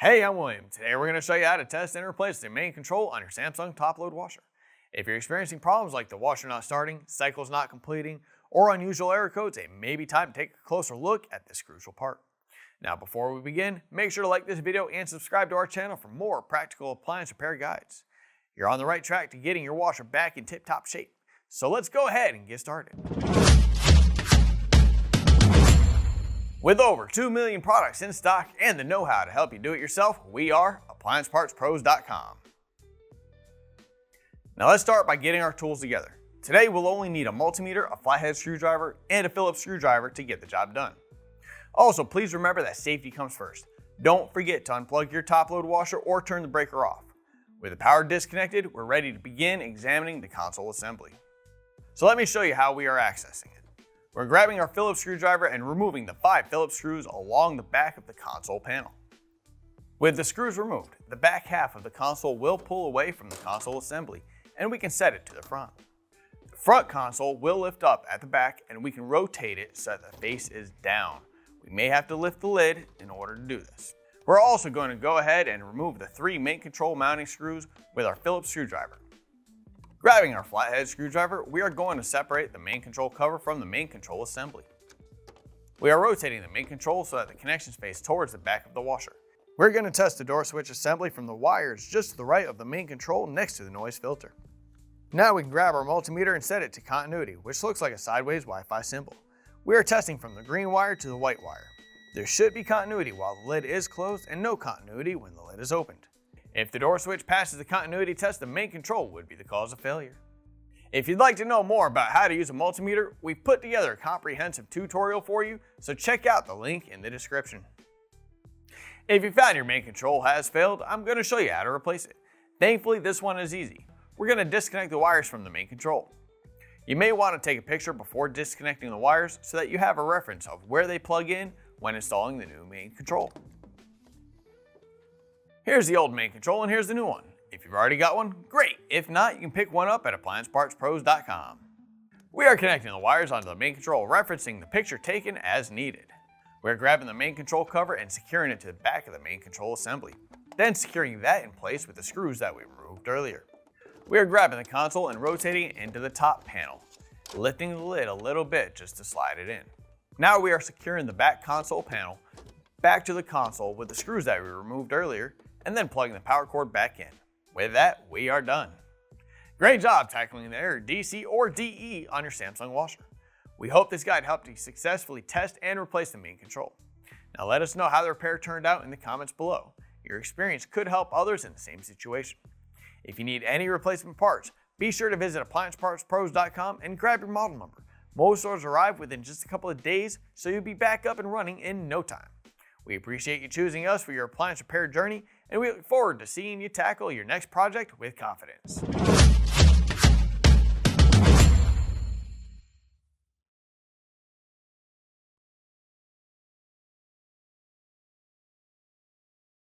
Hey, I'm William. Today we're going to show you how to test and replace the main control on your Samsung top-load washer. If you're experiencing problems like the washer not starting, cycles not completing, or unusual error codes, it may be time to take a closer look at this crucial part. Now before we begin, make sure to like this video and subscribe to our channel for more practical appliance repair guides. You're on the right track to getting your washer back in tip-top shape. So let's go ahead and get started. With over 2 million products in stock and the know-how to help you do it yourself, we are AppliancePartsPros.com. Now let's start by getting our tools together. Today we'll only need a multimeter, a flathead screwdriver, and a Phillips screwdriver to get the job done. Also, please remember that safety comes first. Don't forget to unplug your top-load washer or turn the breaker off. With the power disconnected, we're ready to begin examining the console assembly. So let me show you how we are accessing it. We're grabbing our Phillips screwdriver and removing the 5 Phillips screws along the back of the console panel. With the screws removed, the back half of the console will pull away from the console assembly, and we can set it to the front. The front console will lift up at the back, and we can rotate it so that the face is down. We may have to lift the lid in order to do this. We're also going to go ahead and remove the 3 main control mounting screws with our Phillips screwdriver. Grabbing our flathead screwdriver, we are going to separate the main control cover from the main control assembly. We are rotating the main control so that the connections face towards the back of the washer. We're going to test the door switch assembly from the wires just to the right of the main control next to the noise filter. Now we can grab our multimeter and set it to continuity, which looks like a sideways Wi-Fi symbol. We are testing from the green wire to the white wire. There should be continuity while the lid is closed and no continuity when the lid is opened. If the door switch passes the continuity test, the main control would be the cause of failure. If you'd like to know more about how to use a multimeter, we've put together a comprehensive tutorial for you, so check out the link in the description. If you found your main control has failed, I'm going to show you how to replace it. Thankfully, this one is easy. We're going to disconnect the wires from the main control. You may want to take a picture before disconnecting the wires so that you have a reference of where they plug in when installing the new main control. Here's the old main control and here's the new one. If you've already got one, great. If not, you can pick one up at AppliancePartsPros.com. We are connecting the wires onto the main control, referencing the picture taken as needed. We're grabbing the main control cover and securing it to the back of the main control assembly, then securing that in place with the screws that we removed earlier. We are grabbing the console and rotating it into the top panel, lifting the lid a little bit just to slide it in. Now we are securing the back console panel back to the console with the screws that we removed earlier, and then plugging the power cord back in. With that, we are done. Great job tackling the error DC or DE on your Samsung washer. We hope this guide helped you successfully test and replace the main control. Now let us know how the repair turned out in the comments below. Your experience could help others in the same situation. If you need any replacement parts, be sure to visit AppliancePartsPros.com and grab your model number. Most stores arrive within just a couple of days, so you'll be back up and running in no time. We appreciate you choosing us for your appliance repair journey, and we look forward to seeing you tackle your next project with confidence.